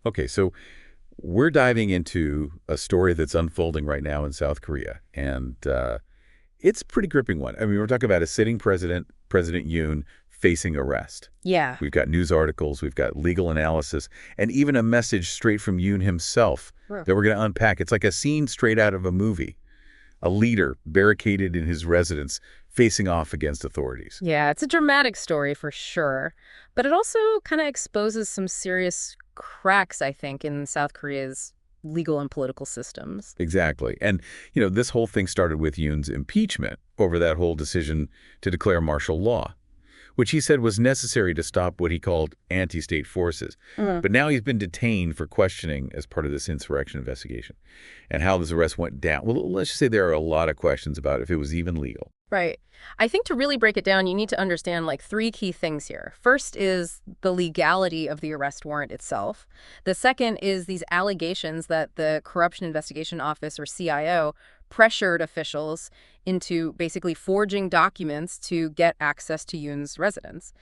Okay, so we're diving into a story that's unfolding right now in South Korea, and it's a pretty gripping one. I mean, we're talking about a sitting president, President Yoon, facing arrest. Yeah. We've got news articles, we've got legal analysis, and even a message straight from Yoon himself Huh. that we're going to unpack. It's like a scene straight out of a movie. A leader barricaded in his residence, facing off against authorities. Yeah, it's a dramatic story for sure. But it also kind of exposes some serious cracks, I think, in South Korea's legal and political systems. Exactly. And, this whole thing started with Yoon's impeachment over that whole decision to declare martial law, which he said was necessary to stop what he called anti-state forces. Mm. But now he's been detained for questioning as part of this insurrection investigation. And how this arrest went down, well, let's just say there are a lot of questions about if it was even legal. Right. I think to really break it down, you need to understand like three key things here. First is the legality of the arrest warrant itself. The second is these allegations that the Corruption Investigation Office, or CIO, pressured officials into basically forging documents to get access to Yoon's residence.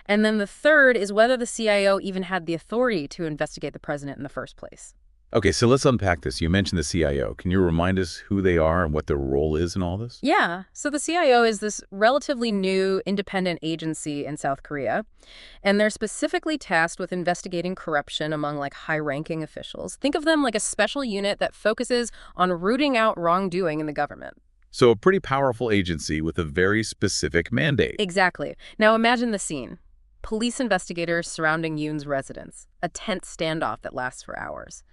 And then the third is whether the CIO even had the authority to investigate the president in the first place. Okay, so let's unpack this. You mentioned the CIO. Can you remind us who they are and what their role is in all this? Yeah, so the CIO is this relatively new independent agency in South Korea, and they're specifically tasked with investigating corruption among like high-ranking officials. Think of them like a special unit that focuses on rooting out wrongdoing in the government. So a pretty powerful agency with a very specific mandate. Exactly. Now imagine the scene. Police investigators surrounding Yoon's residence, a tense standoff that lasts for hours.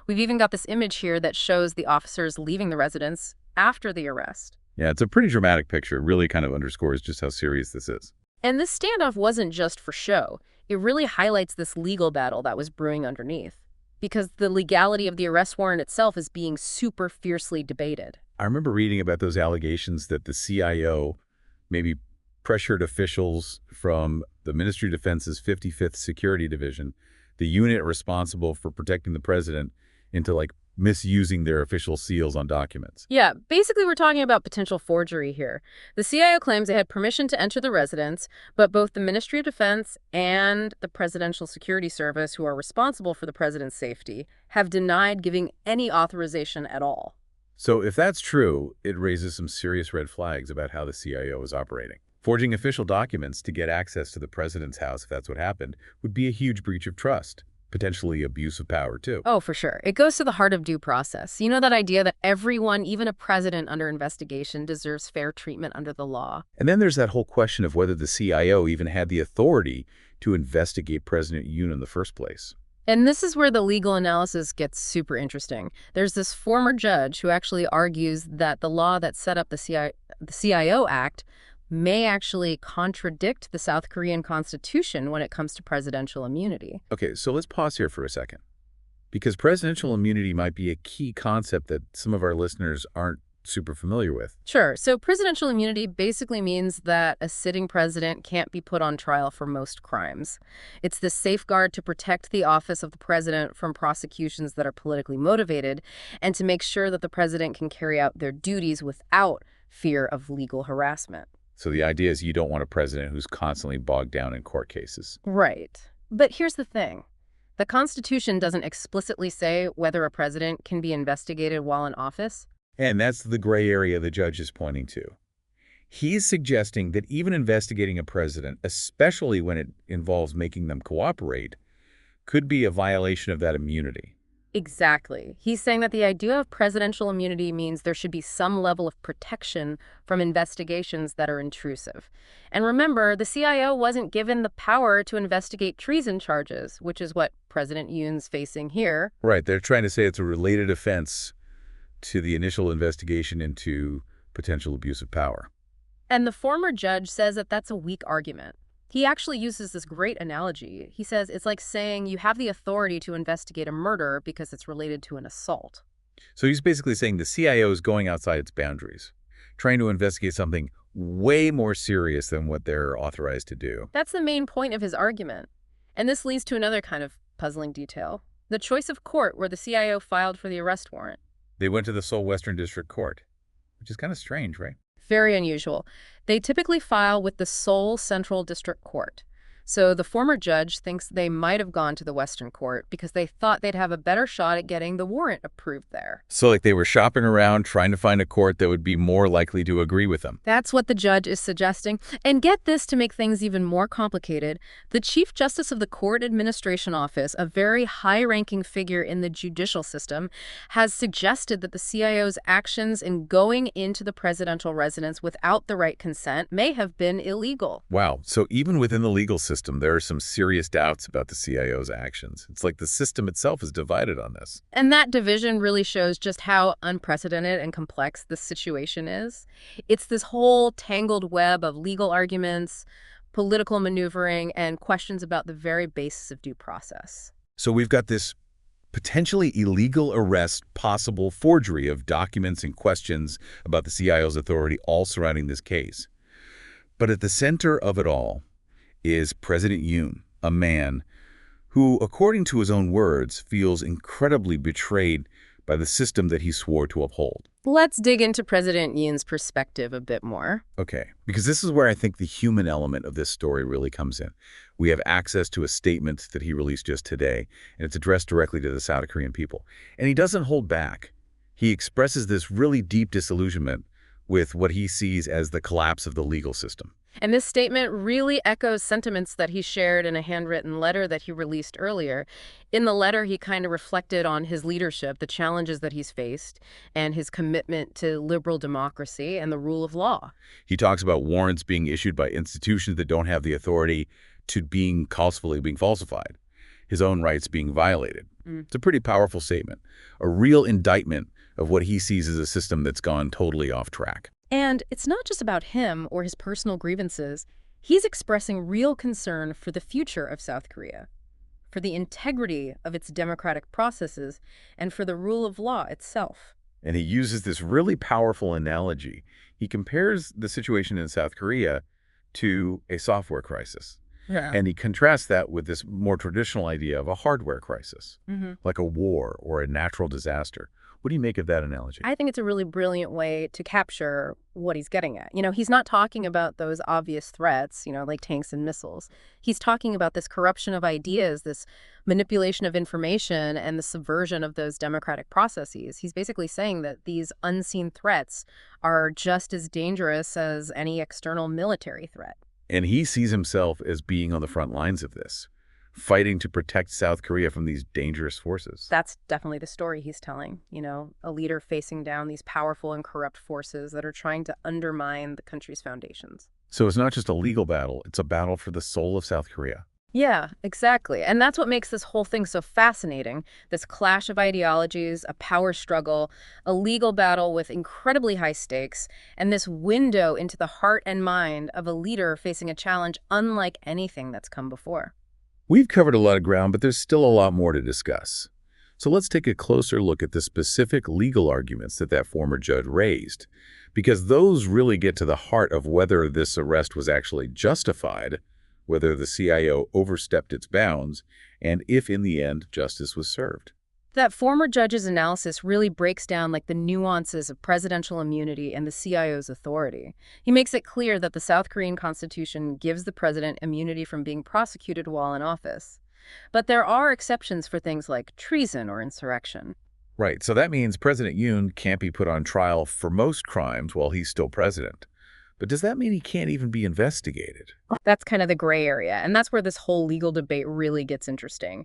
We've even got this image here that shows the officers leaving the residence after the arrest. Yeah, it's a pretty dramatic picture. It really kind of underscores just how serious this is. And this standoff wasn't just for show. It really highlights this legal battle that was brewing underneath, because the legality of the arrest warrant itself is being super fiercely debated. I remember reading about those allegations that the CIO maybe pressured officials from the Ministry of Defense's 55th Security Division, the unit responsible for protecting the president, into like misusing their official seals on documents. Yeah, basically we're talking about potential forgery here. The CIO claims they had permission to enter the residence, but both the Ministry of Defense and the Presidential Security Service, who are responsible for the president's safety, have denied giving any authorization at all. So if that's true, it raises some serious red flags about how the CIO is operating. Forging official documents to get access to the president's house, if that's what happened, would be a huge breach of trust. Potentially abuse of power, too. Oh, for sure. It goes to the heart of due process. You know that idea that everyone, even a president under investigation, deserves fair treatment under the law. And then there's that whole question of whether the CIO even had the authority to investigate President Yoon in the first place. And this is where the legal analysis gets super interesting. There's this former judge who actually argues that the law that set up the CIO Act may actually contradict the South Korean Constitution when it comes to presidential immunity. Okay, so let's pause here for a second. Because presidential immunity might be a key concept that some of our listeners aren't super familiar with. Sure. So presidential immunity basically means that a sitting president can't be put on trial for most crimes. It's the safeguard to protect the office of the president from prosecutions that are politically motivated and to make sure that the president can carry out their duties without fear of legal harassment. So the idea is you don't want a president who's constantly bogged down in court cases. Right. But here's the thing. The Constitution doesn't explicitly say whether a president can be investigated while in office. And that's the gray area the judge is pointing to. He's suggesting that even investigating a president, especially when it involves making them cooperate, could be a violation of that immunity. Exactly. He's saying that the idea of presidential immunity means there should be some level of protection from investigations that are intrusive. And remember, the CIO wasn't given the power to investigate treason charges, which is what President Yoon's facing here. Right. They're trying to say it's a related offense to the initial investigation into potential abuse of power. And the former judge says that that's a weak argument. He actually uses this great analogy. He says it's like saying you have the authority to investigate a murder because it's related to an assault. So he's basically saying the CIO is going outside its boundaries, trying to investigate something way more serious than what they're authorized to do. That's the main point of his argument. And this leads to another kind of puzzling detail. The choice of court where the CIO filed for the arrest warrant. They went to the Seoul Western District Court, which is kind of strange, right? Very unusual. They typically file with the Seoul Central District Court. So the former judge thinks they might have gone to the Western Court because they thought they'd have a better shot at getting the warrant approved there. So like they were shopping around trying to find a court that would be more likely to agree with them. That's what the judge is suggesting. And get this, to make things even more complicated, the Chief Justice of the Court Administration Office, a very high-ranking figure in the judicial system, has suggested that the CIO's actions in going into the presidential residence without the right consent may have been illegal. Wow. So even within the legal system, there are some serious doubts about the CIO's actions. It's like the system itself is divided on this. And that division really shows just how unprecedented and complex this situation is. It's this whole tangled web of legal arguments, political maneuvering, and questions about the very basis of due process. So we've got this potentially illegal arrest, possible forgery of documents and questions about the CIO's authority all surrounding this case. But at the center of it all is President Yoon, a man who, according to his own words, feels incredibly betrayed by the system that he swore to uphold. Let's dig into President Yoon's perspective a bit more. Okay, because this is where I think the human element of this story really comes in. We have access to a statement that he released just today, and it's addressed directly to the South Korean people. And he doesn't hold back. He expresses this really deep disillusionment with what he sees as the collapse of the legal system. And this statement really echoes sentiments that he shared in a handwritten letter that he released earlier. In the letter, he kind of reflected on his leadership, the challenges that he's faced, and his commitment to liberal democracy and the rule of law. He talks about warrants being issued by institutions that don't have the authority to being falsified, his own rights being violated. It's a pretty powerful statement, a real indictment of what he sees as a system that's gone totally off track. And it's not just about him or his personal grievances. He's expressing real concern for the future of South Korea, for the integrity of its democratic processes, and for the rule of law itself. And he uses this really powerful analogy. He compares the situation in South Korea to a software crisis. Yeah. And he contrasts that with this more traditional idea of a hardware crisis, like a war or a natural disaster. What do you make of that analogy? I think it's a really brilliant way to capture what he's getting at. He's not talking about those obvious threats, like tanks and missiles. He's talking about this corruption of ideas, this manipulation of information, and the subversion of those democratic processes. He's basically saying that these unseen threats are just as dangerous as any external military threat. And he sees himself as being on the front lines of this, fighting to protect South Korea from these dangerous forces. That's definitely the story he's telling, a leader facing down these powerful and corrupt forces that are trying to undermine the country's foundations. So it's not just a legal battle, it's a battle for the soul of South Korea. Yeah, exactly. And that's what makes this whole thing so fascinating. This clash of ideologies, a power struggle, a legal battle with incredibly high stakes, and this window into the heart and mind of a leader facing a challenge unlike anything that's come before. We've covered a lot of ground, but there's still a lot more to discuss. So let's take a closer look at the specific legal arguments that former judge raised, because those really get to the heart of whether this arrest was actually justified, whether the CIO overstepped its bounds, and if, in the end, justice was served. That former judge's analysis really breaks down the nuances of presidential immunity and the CIO's authority. He makes it clear that the South Korean Constitution gives the president immunity from being prosecuted while in office. But there are exceptions for things like treason or insurrection. Right, so that means President Yoon can't be put on trial for most crimes while he's still president. But does that mean he can't even be investigated? That's kind of the gray area, and that's where this whole legal debate really gets interesting.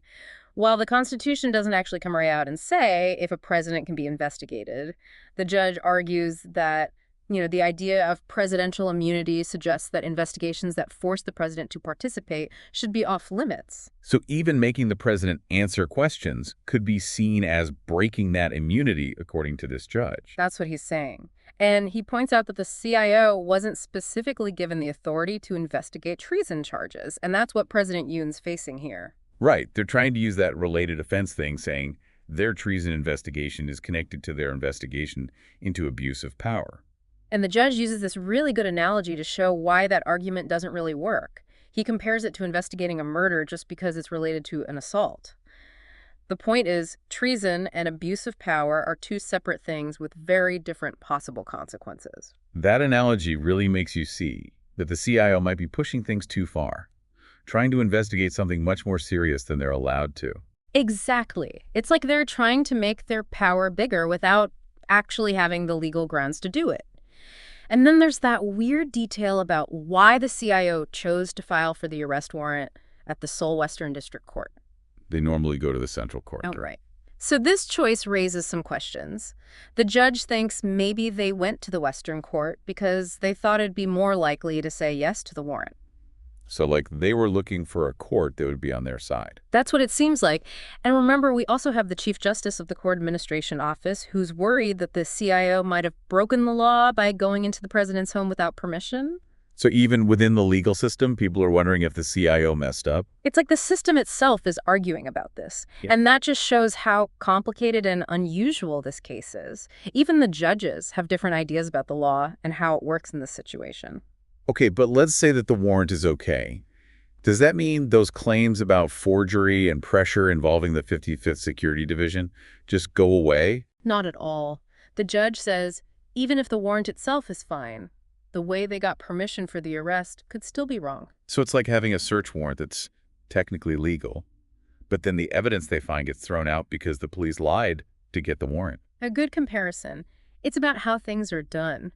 While the Constitution doesn't actually come right out and say if a president can be investigated, the judge argues that, the idea of presidential immunity suggests that investigations that force the president to participate should be off limits. So even making the president answer questions could be seen as breaking that immunity, according to this judge. That's what he's saying. And he points out that the CIO wasn't specifically given the authority to investigate treason charges, and that's what President Yoon's facing here. Right. They're trying to use that related offense thing, saying their treason investigation is connected to their investigation into abuse of power. And the judge uses this really good analogy to show why that argument doesn't really work. He compares it to investigating a murder just because it's related to an assault. The point is, treason and abuse of power are two separate things with very different possible consequences. That analogy really makes you see that the CIO might be pushing things too far. trying to investigate something much more serious than they're allowed to. Exactly. It's like they're trying to make their power bigger without actually having the legal grounds to do it. And then there's that weird detail about why the CIO chose to file for the arrest warrant at the Seoul Western District Court. They normally go to the central court. Oh, right. So this choice raises some questions. The judge thinks maybe they went to the Western Court because they thought it'd be more likely to say yes to the warrant. So, like, they were looking for a court that would be on their side. That's what it seems like. And remember, we also have the Chief Justice of the Court Administration Office who's worried that the CIO might have broken the law by going into the president's home without permission. So even within the legal system, people are wondering if the CIO messed up. It's like the system itself is arguing about this. Yeah. And that just shows how complicated and unusual this case is. Even the judges have different ideas about the law and how it works in this situation. Okay, but let's say that the warrant is okay. Does that mean those claims about forgery and pressure involving the 55th Security Division just go away? Not at all. The judge says even if the warrant itself is fine, the way they got permission for the arrest could still be wrong. So it's like having a search warrant that's technically legal, but then the evidence they find gets thrown out because the police lied to get the warrant. A good comparison. It's about how things are done.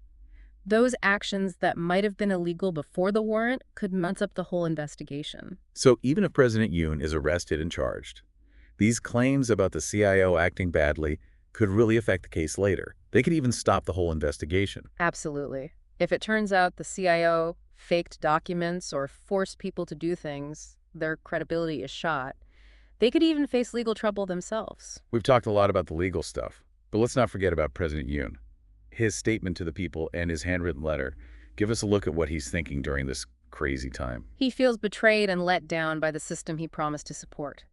Those actions that might have been illegal before the warrant could mess up the whole investigation. So even if President Yoon is arrested and charged, these claims about the CIO acting badly could really affect the case later. They could even stop the whole investigation. Absolutely. If it turns out the CIO faked documents or forced people to do things, their credibility is shot. They could even face legal trouble themselves. We've talked a lot about the legal stuff, but let's not forget about President Yoon. His statement to the people and his handwritten letter give us a look at what he's thinking during this crazy time. He feels betrayed and let down by the system he promised to support.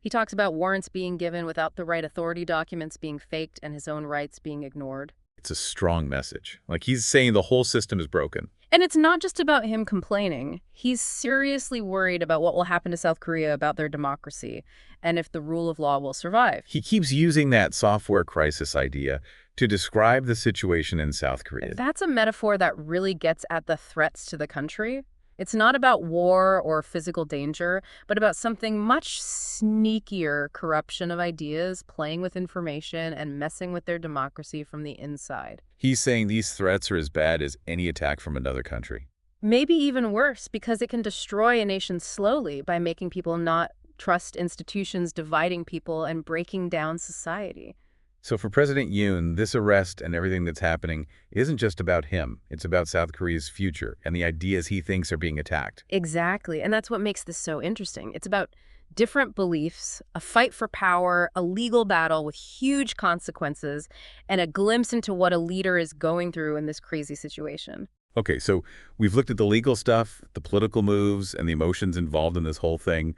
He talks about warrants being given without the right authority documents being faked and his own rights being ignored. It's a strong message. Like, he's saying the whole system is broken. And it's not just about him complaining. He's seriously worried about what will happen to South Korea about their democracy and if the rule of law will survive. He keeps using that software crisis idea to describe the situation in South Korea. That's a metaphor that really gets at the threats to the country. It's not about war or physical danger, but about something much sneakier: corruption of ideas, playing with information, and messing with their democracy from the inside. He's saying these threats are as bad as any attack from another country. Maybe even worse, because it can destroy a nation slowly by making people not trust institutions, dividing people, and breaking down society. So for President Yoon, this arrest and everything that's happening isn't just about him. It's about South Korea's future and the ideas he thinks are being attacked. Exactly. And that's what makes this so interesting. It's about different beliefs, a fight for power, a legal battle with huge consequences, and a glimpse into what a leader is going through in this crazy situation. Okay, so we've looked at the legal stuff, the political moves, and the emotions involved in this whole thing.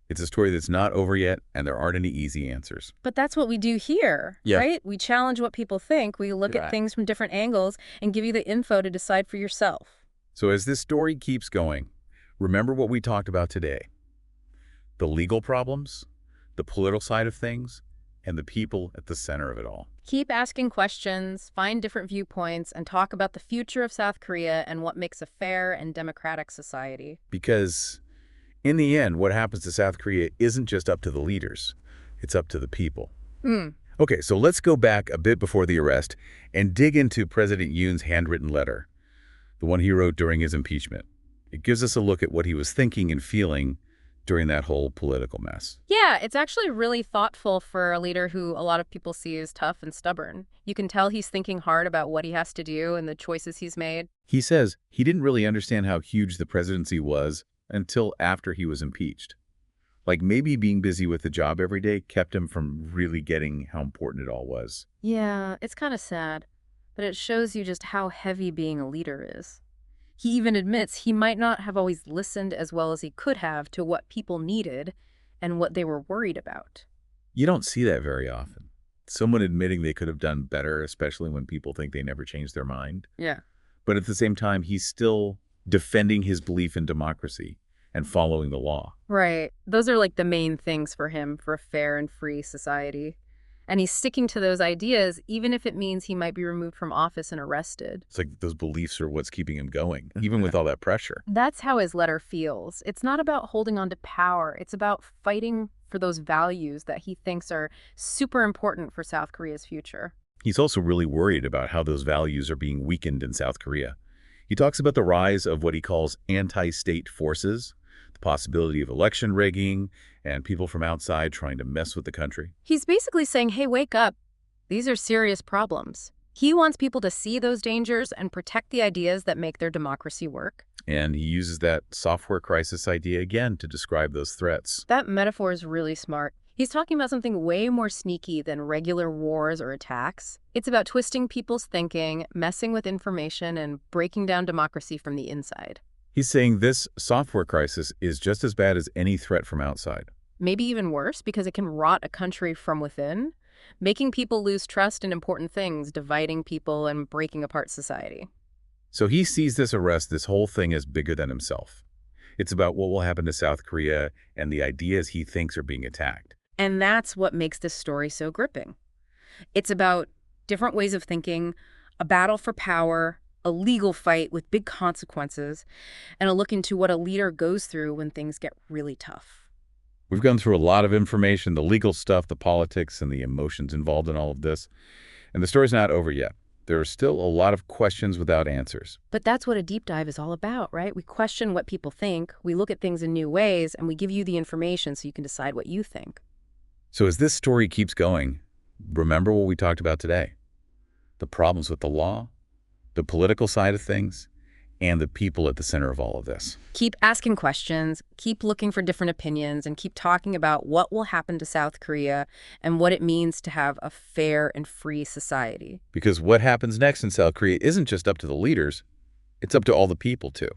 It's a story that's not over yet, and there aren't any easy answers. But that's what we do here, right? We challenge what people think. We look at things from different angles and give you the info to decide for yourself. So as this story keeps going, remember what we talked about today. The legal problems, the political side of things, and the people at the center of it all. Keep asking questions, find different viewpoints, and talk about the future of South Korea and what makes a fair and democratic society. Because in the end, what happens to South Korea isn't just up to the leaders. It's up to the people. Okay, so let's go back a bit before the arrest and dig into President Yoon's handwritten letter, the one he wrote during his impeachment. It gives us a look at what he was thinking and feeling during that whole political mess. Yeah, it's actually really thoughtful for a leader who a lot of people see as tough and stubborn. You can tell he's thinking hard about what he has to do and the choices he's made. He says he didn't really understand how huge the presidency was until after he was impeached. Like, maybe being busy with the job every day kept him from really getting how important it all was. Yeah, it's kind of sad, but it shows you just how heavy being a leader is. He even admits he might not have always listened as well as he could have to what people needed and what they were worried about. You don't see that very often. Someone admitting they could have done better, especially when people think they never changed their mind. Yeah. But at the same time, he's still defending his belief in democracy and following the law. Right. Those are like the main things for him, for a fair and free society. And he's sticking to those ideas, even if it means he might be removed from office and arrested. It's like those beliefs are what's keeping him going, even with all that pressure. That's how his letter feels. It's not about holding on to power. It's about fighting for those values that he thinks are super important for South Korea's future. He's also really worried about how those values are being weakened in South Korea. He talks about the rise of what he calls anti-state forces, the possibility of election rigging, and people from outside trying to mess with the country. He's basically saying, hey, wake up. These are serious problems. He wants people to see those dangers and protect the ideas that make their democracy work. And he uses that software crisis idea again to describe those threats. That metaphor is really smart. He's talking about something way more sneaky than regular wars or attacks. It's about twisting people's thinking, messing with information, and breaking down democracy from the inside. He's saying this software crisis is just as bad as any threat from outside. Maybe even worse, because it can rot a country from within, making people lose trust in important things, dividing people, and breaking apart society. So he sees this arrest, this whole thing, as bigger than himself. It's about what will happen to South Korea and the ideas he thinks are being attacked. And that's what makes this story so gripping. It's about different ways of thinking, a battle for power, a legal fight with big consequences, and a look into what a leader goes through when things get really tough. We've gone through a lot of information, the legal stuff, the politics, and the emotions involved in all of this. And the story's not over yet. There are still a lot of questions without answers. But that's what a deep dive is all about, right? We question what people think, we look at things in new ways, and we give you the information so you can decide what you think. So as this story keeps going, remember what we talked about today. The problems with the law, the political side of things, and the people at the center of all of this. Keep asking questions, keep looking for different opinions, and keep talking about what will happen to South Korea and what it means to have a fair and free society. Because what happens next in South Korea isn't just up to the leaders, it's up to all the people too.